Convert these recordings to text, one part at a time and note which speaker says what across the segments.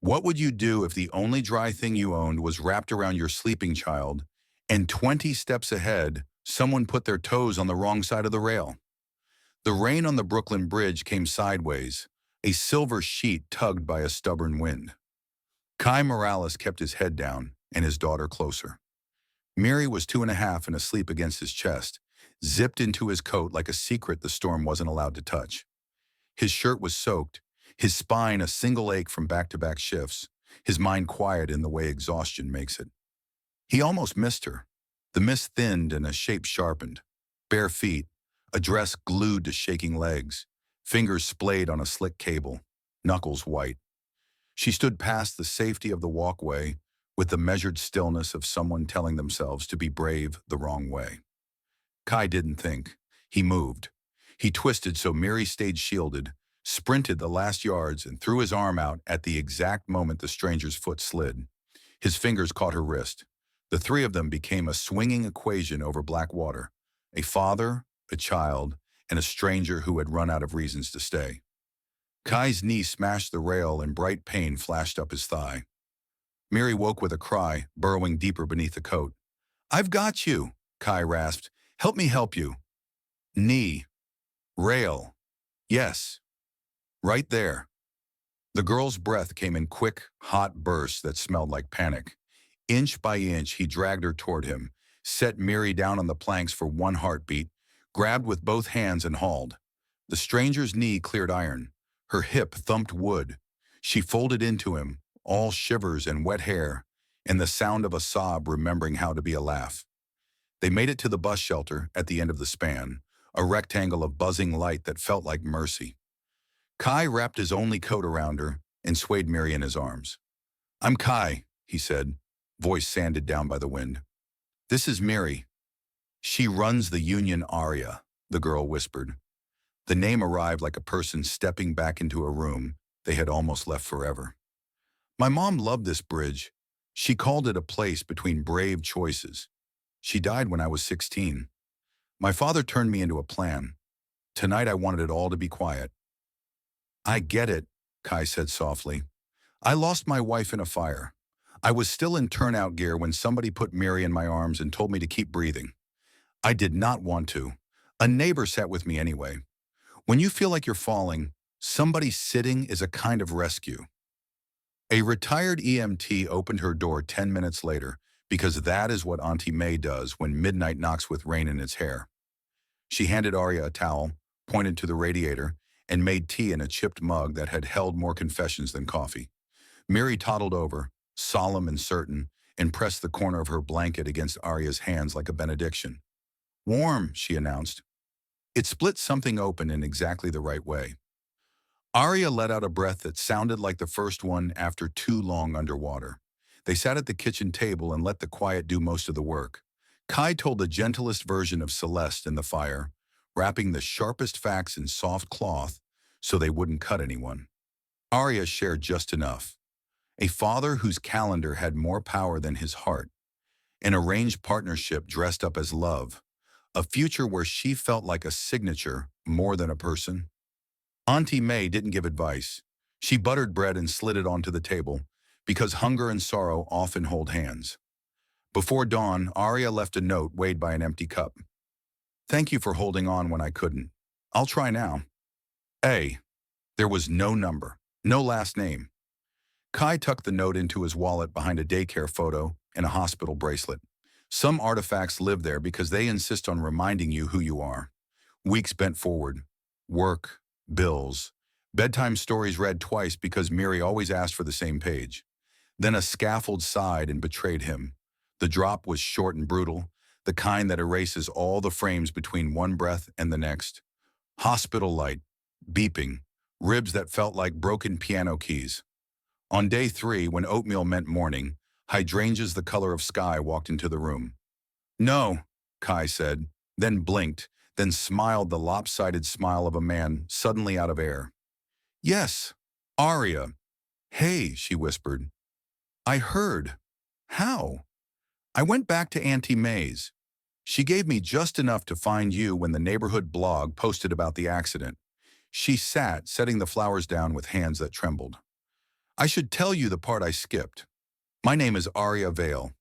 Speaker 1: What would you do if the only dry thing you owned was wrapped around your sleeping child, and 20 steps ahead, someone put their toes on the wrong side of the rail? The rain on the Brooklyn Bridge came sideways, a silver sheet tugged by a stubborn wind. Kai Morales kept his head down and his daughter closer. Mary was 2.5 and asleep against his chest, zipped into his coat like a secret the storm wasn't allowed to touch. His shirt was soaked, his spine a single ache from back-to-back shifts, his mind quiet in the way exhaustion makes it. He almost missed her. The mist thinned and a shape sharpened. Bare feet, a dress glued to shaking legs, fingers splayed on a slick cable, knuckles white. She stood past the safety of the walkway with the measured stillness of someone telling themselves to be brave the wrong way. Kai didn't think. He moved. He twisted so Mary stayed shielded, sprinted the last yards, and threw his arm out at the exact moment the stranger's foot slid. His fingers caught her wrist. The three of them became a swinging equation over black water. A father, a child, and a stranger who had run out of reasons to stay. Kai's knee smashed the rail and bright pain flashed up his thigh. Mary woke with a cry, burrowing deeper beneath the coat. "I've got you," Kai rasped. "Help me help you." Knee. Rail. Yes. Right there. The girl's breath came in quick, hot bursts that smelled like panic. Inch by inch, he dragged her toward him, set Mary down on the planks for one heartbeat, grabbed with both hands and hauled. The stranger's knee cleared iron. Her hip thumped wood. She folded into him, all shivers and wet hair, and the sound of a sob remembering how to be a laugh. They made it to the bus shelter at the end of the span, a rectangle of buzzing light that felt like mercy. Kai wrapped his only coat around her and swayed Mary in his arms. "I'm Kai," he said, voice sanded down by the wind. "This is Mary. She runs the union Aria," the girl whispered. The name arrived like a person stepping back into a room they had almost left forever. "My mom loved this bridge. She called it a place between brave choices. She died when I was 16. My father turned me into a plan. Tonight I wanted it all to be quiet." "I get it," Kai said softly. "I lost my wife in a fire. I was still in turnout gear when somebody put Mary in my arms and told me to keep breathing. I did not want to. A neighbor sat with me anyway. When you feel like you're falling, somebody sitting is a kind of rescue." A retired EMT opened her door 10 minutes later because that is what Auntie Mae does when midnight knocks with rain in its hair. She handed Aria a towel, pointed to the radiator, and made tea in a chipped mug that had held more confessions than coffee. Mary toddled over, solemn and certain, and pressed the corner of her blanket against Aria's hands like a benediction. "Warm," she announced. It split something open in exactly the right way. Aria let out a breath that sounded like the first one after too long underwater. They sat at the kitchen table and let the quiet do most of the work. Kai told the gentlest version of Celeste in the fire, wrapping the sharpest facts in soft cloth so they wouldn't cut anyone. Aria shared just enough. A father whose calendar had more power than his heart. An arranged partnership dressed up as love. A future where she felt like a signature more than a person. Auntie Mae didn't give advice. She buttered bread and slid it onto the table, because hunger and sorrow often hold hands. Before dawn, Aria left a note weighed by an empty cup. "Thank you for holding on when I couldn't. I'll try now. A." There was no number, no last name. Kai tucked the note into his wallet behind a daycare photo and a hospital bracelet. Some artifacts live there because they insist on reminding you who you are. Weeks bent forward. Work, bills, bedtime stories read twice because Mary always asked for the same page. Then a scaffold sighed and betrayed him. The drop was short and brutal, the kind that erases all the frames between one breath and the next. Hospital light, beeping, ribs that felt like broken piano keys. On day 3, when oatmeal meant morning, hydrangeas the color of sky walked into the room. "No," Kai said, then blinked, then smiled the lopsided smile of a man suddenly out of air. "Yes, Aria." "Hey," she whispered. "I heard." "How?" "I went back to Auntie Mae's. She gave me just enough to find you when the neighborhood blog posted about the accident." She sat, setting the flowers down with hands that trembled. I should tell you the part I skipped. My name is Aria Vale.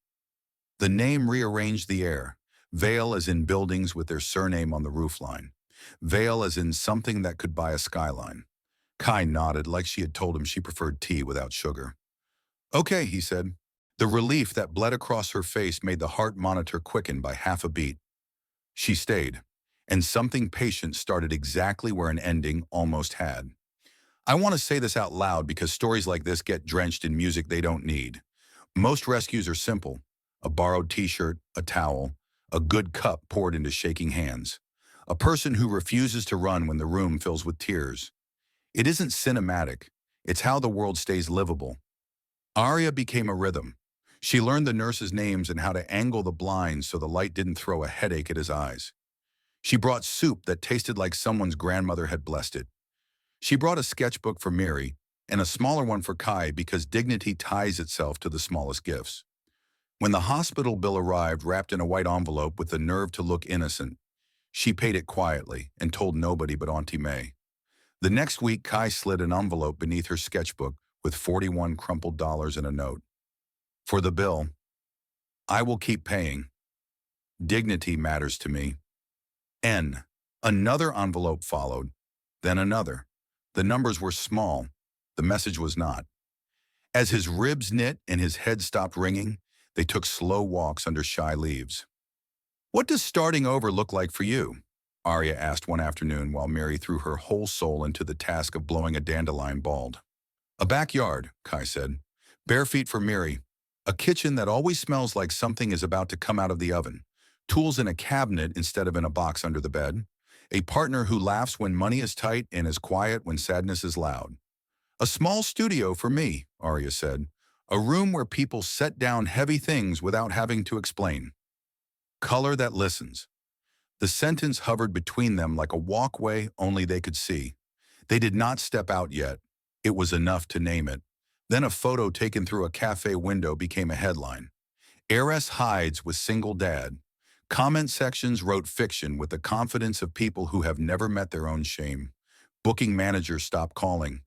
Speaker 1: The name rearranged the air. Vale as in buildings with their surname on the roofline. Vale as in something that could buy a skyline. Kai nodded like she had told him she preferred tea without sugar. Okay, he said. The relief that bled across her face made the heart monitor quicken by half a beat. She stayed, and something patient started exactly where an ending almost had. I want to say this out loud because stories like this get drenched in music they don't need. Most rescues are simple: a borrowed t-shirt, a towel, a good cup poured into shaking hands. A person who refuses to run when the room fills with tears. It isn't cinematic. It's how the world stays livable. Aria became a rhythm. She learned the nurses' names and how to angle the blinds so the light didn't throw a headache at his eyes. She brought soup that tasted like someone's grandmother had blessed it. She brought a sketchbook for Miri and a smaller one for Kai because dignity ties itself to the smallest gifts. When the hospital bill arrived wrapped in a white envelope with the nerve to look innocent, she paid it quietly and told nobody but Auntie Mae. The next week, Kai slid an envelope beneath her sketchbook with 41 crumpled dollars and a note. For the bill, I will keep paying. Dignity matters to me. N. Another envelope followed, then another. The numbers were small. The message was not. As his ribs knit and his head stopped ringing, they took slow walks under shy leaves. What does starting over look like for you? Aria asked one afternoon while Mary threw her whole soul into the task of blowing a dandelion bald. A backyard, Kai said. Bare feet for Mary. A kitchen that always smells like something is about to come out of the oven. Tools in a cabinet instead of in a box under the bed. A partner who laughs when money is tight and is quiet when sadness is loud. A small studio for me, Aria said. A room where people set down heavy things without having to explain. Color that listens. The sentence hovered between them like a walkway only they could see. They did not step out yet. It was enough to name it. Then a photo taken through a cafe window became a headline. Heiress hides with single dad. Comment sections wrote fiction with the confidence of people who have never met their own shame. Booking managers stopped calling.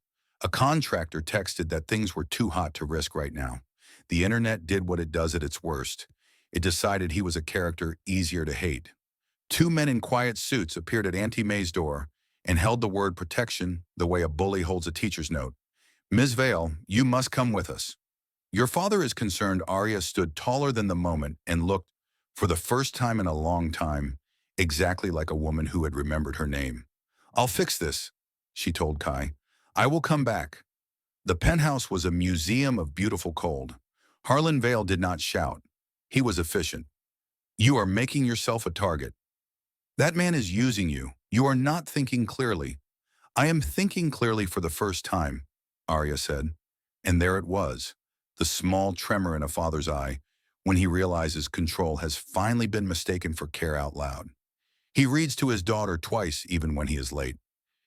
Speaker 1: A contractor texted that things were too hot to risk right now. The internet did what it does at its worst. It decided he was a character easier to hate. Two men in quiet suits appeared at Auntie Mae's door and held the word protection the way a bully holds a teacher's note. Ms. Vale, you must come with us. Your father is concerned. Aria stood taller than the moment and looked, for the first time in a long time, exactly like a woman who had remembered her name. I'll fix this, she told Kai. I will come back. The penthouse was a museum of beautiful cold. Harlan Vale did not shout. He was efficient. You are making yourself a target. That man is using you. You are not thinking clearly. I am thinking clearly for the first time, Aria said. And there it was, the small tremor in a father's eye, when he realizes control has finally been mistaken for care out loud. He reads to his daughter twice even when he is late.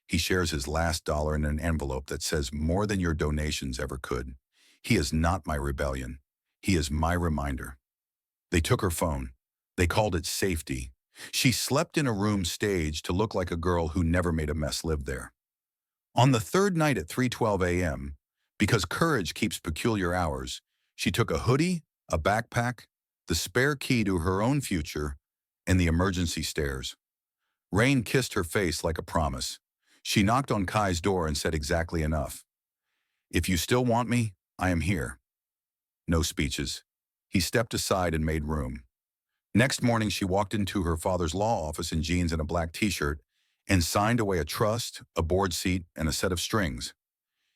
Speaker 1: He shares his last dollar in an envelope that says more than your donations ever could. He is not my rebellion. He is my reminder. They took her phone. They called it safety. She slept in a room staged to look like a girl who never made a mess lived there. On the third night at 3:12 a.m., because courage keeps peculiar hours, she took a hoodie, a backpack, the spare key to her own future, and the emergency stairs. Rain kissed her face like a promise. She knocked on Kai's door and said exactly enough. If you still want me, I am here. No speeches. He stepped aside and made room. Next morning, she walked into her father's law office in jeans and a black t-shirt and signed away a trust, a board seat, and a set of strings.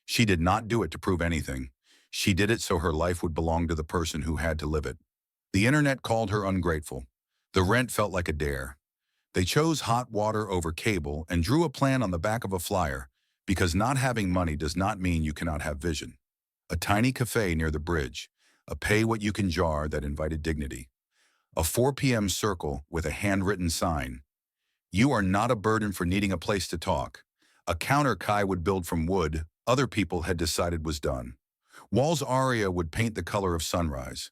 Speaker 1: She did not do it to prove anything. She did it so her life would belong to the person who had to live it. The internet called her ungrateful. The rent felt like a dare. They chose hot water over cable and drew a plan on the back of a flyer, because not having money does not mean you cannot have vision. A tiny café near the bridge, a pay-what-you-can jar that invited dignity. A 4 p.m. circle with a handwritten sign. You are not a burden for needing a place to talk. A counter Kai would build from wood other people had decided was done. Walls Aria would paint the color of sunrise.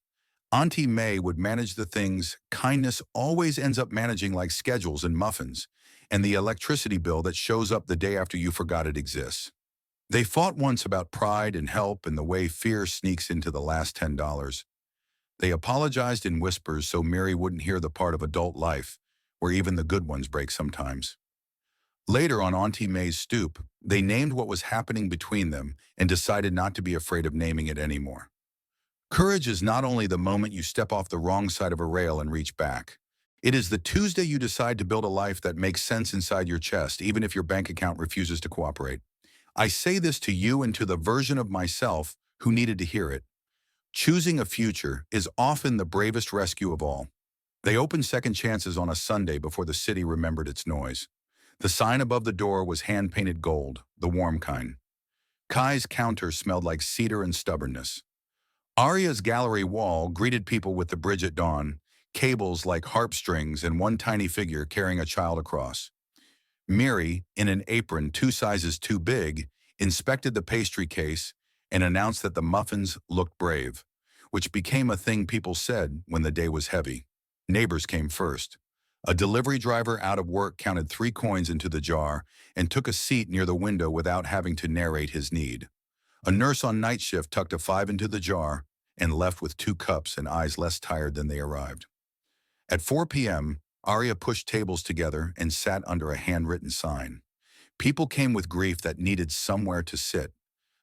Speaker 1: Auntie Mae would manage the things kindness always ends up managing, like schedules and muffins, and the electricity bill that shows up the day after you forgot it exists. They fought once about pride and help and the way fear sneaks into the last $10. They apologized in whispers so Mary wouldn't hear the part of adult life where even the good ones break sometimes. Later on Auntie Mae's stoop, they named what was happening between them and decided not to be afraid of naming it anymore. Courage is not only the moment you step off the wrong side of a rail and reach back. It is the Tuesday you decide to build a life that makes sense inside your chest, even if your bank account refuses to cooperate. I say this to you and to the version of myself who needed to hear it. Choosing a future is often the bravest rescue of all. They opened Second Chances on a Sunday before the city remembered its noise. The sign above the door was hand-painted gold, the warm kind. Kai's counter smelled like cedar and stubbornness. Aria's gallery wall greeted people with the bridge at dawn, cables like harp strings and one tiny figure carrying a child across. Miri, in an apron 2 sizes too big, inspected the pastry case and announced that the muffins looked brave, which became a thing people said when the day was heavy. Neighbors came first. A delivery driver out of work counted 3 coins into the jar and took a seat near the window without having to narrate his need. A nurse on night shift tucked a 5 into the jar and left with 2 cups and eyes less tired than they arrived. At 4 p.m., Aria pushed tables together and sat under a handwritten sign. People came with grief that needed somewhere to sit.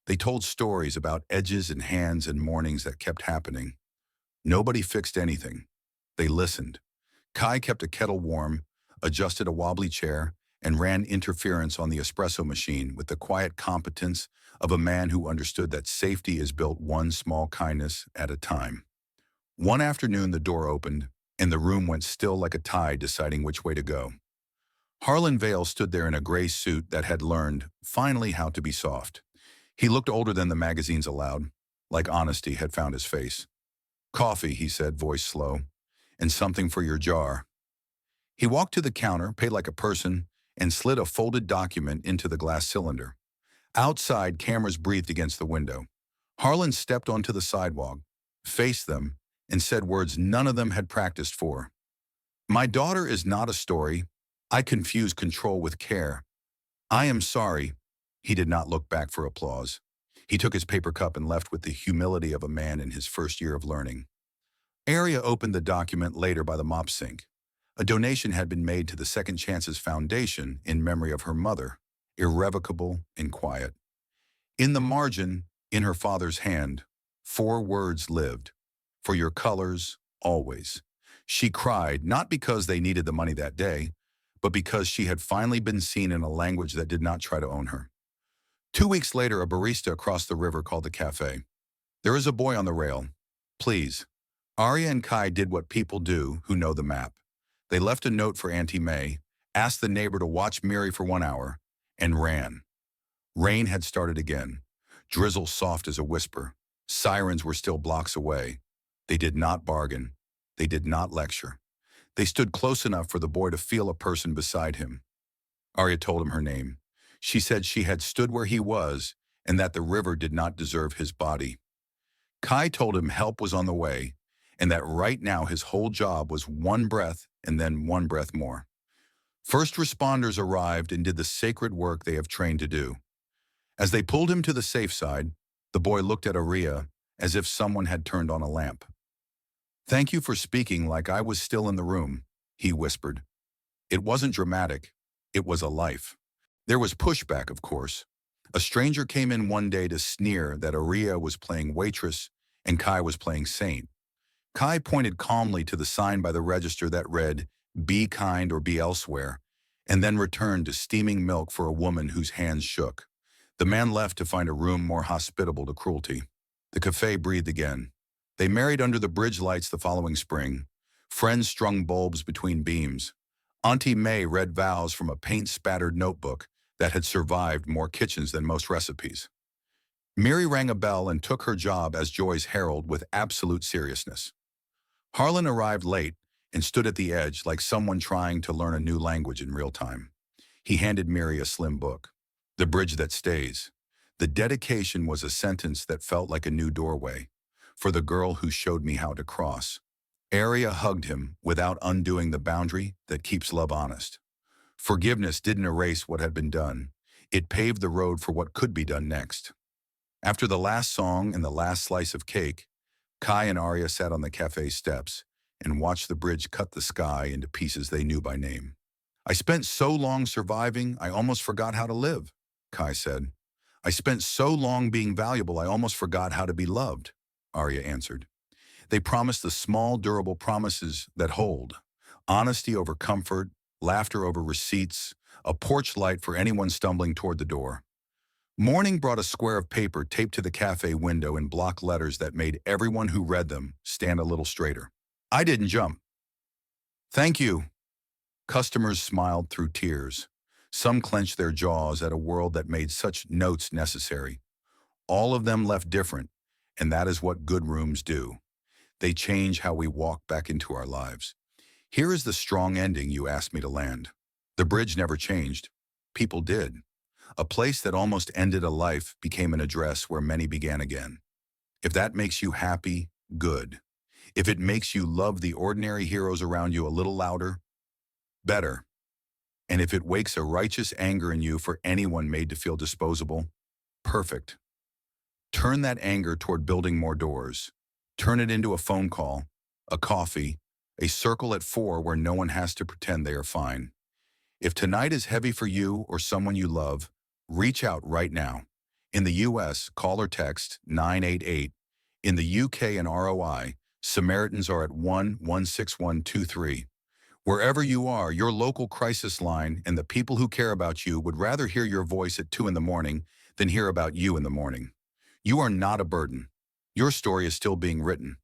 Speaker 1: They told stories about edges and hands and mornings that kept happening. Nobody fixed anything. They listened. Kai kept a kettle warm, adjusted a wobbly chair, and ran interference on the espresso machine with the quiet competence of a man who understood that safety is built one small kindness at a time. One afternoon the door opened, and the room went still like a tide deciding which way to go. Harlan Vale stood there in a gray suit that had learned, finally, how to be soft. He looked older than the magazines allowed, like honesty had found his face. "Coffee," he said, voice slow, "and something for your jar." He walked to the counter, paid like a person, and slid a folded document into the glass cylinder. Outside, cameras breathed against the window. Harlan stepped onto the sidewalk, faced them, and said words none of them had practiced for. "My daughter is not a story. I confuse control with care. I am sorry." He did not look back for applause. He took his paper cup and left with the humility of a man in his first year of learning. Aria opened the document later by the mop sink. A donation had been made to the Second Chances Foundation in memory of her mother, irrevocable and quiet. In the margin, in her father's hand, 4 words lived. "For your colors, always." She cried, not because they needed the money that day, but because she had finally been seen in a language that did not try to own her. 2 weeks later, a barista across the river called the café. "There is a boy on the rail. Please." Aria and Kai did what people do who know the map. They left a note for Auntie Mae, asked the neighbor to watch Miri for 1 hour, and ran. Rain had started again. Drizzle soft as a whisper. Sirens were still blocks away. They did not bargain. They did not lecture. They stood close enough for the boy to feel a person beside him. Aria told him her name. She said she had stood where he was and that the river did not deserve his body. Kai told him help was on the way and that right now his whole job was 1 breath and then 1 breath more. First responders arrived and did the sacred work they have trained to do. As they pulled him to the safe side, the boy looked at Aria as if someone had turned on a lamp. "Thank you for speaking like I was still in the room," he whispered. It wasn't dramatic. It was a life. There was pushback, of course. A stranger came in one day to sneer that Aria was playing waitress and Kai was playing saint. Kai pointed calmly to the sign by the register that read, "Be kind or be elsewhere," and then returned to steaming milk for a woman whose hands shook. The man left to find a room more hospitable to cruelty. The café breathed again. They married under the bridge lights the following spring. Friends strung bulbs between beams. Auntie Mae read vows from a paint-spattered notebook that had survived more kitchens than most recipes. Miri rang a bell and took her job as Joy's herald with absolute seriousness. Harlan arrived late and stood at the edge like someone trying to learn a new language in real time. He handed Miri a slim book. "The Bridge That Stays." The dedication was a sentence that felt like a new doorway. "For the girl who showed me how to cross." Aria hugged him without undoing the boundary that keeps love honest. Forgiveness didn't erase what had been done. It paved the road for what could be done next. After the last song and the last slice of cake, Kai and Aria sat on the cafe steps and watched the bridge cut the sky into pieces they knew by name. I spent so long surviving, I almost forgot how to live, Kai said. I spent so long being valuable, I almost forgot how to be loved, Aria answered. They promised the small, durable promises that hold. Honesty over comfort, laughter over receipts, a porch light for anyone stumbling toward the door. Morning brought a square of paper taped to the cafe window in block letters that made everyone who read them stand a little straighter. I didn't jump. Thank you. Customers smiled through tears. Some clenched their jaws at a world that made such notes necessary. All of them left different, and that is what good rooms do. They change how we walk back into our lives. Here is the strong ending you asked me to land. The bridge never changed. People did. A place that almost ended a life became an address where many began again. If that makes you happy, good. If it makes you love the ordinary heroes around you a little louder, better. And if it wakes a righteous anger in you for anyone made to feel disposable, perfect. Turn that anger toward building more doors. Turn it into a phone call, a coffee, a circle at 4 where no one has to pretend they are fine. If tonight is heavy for you or someone you love, reach out right now. In the US, call or text 988. In the UK and ROI, Samaritans are at 16123. Wherever you are, your local crisis line and the people who care about you would rather hear your voice at 2 in the morning than hear about you in the morning. You are not a burden. Your story is still being written.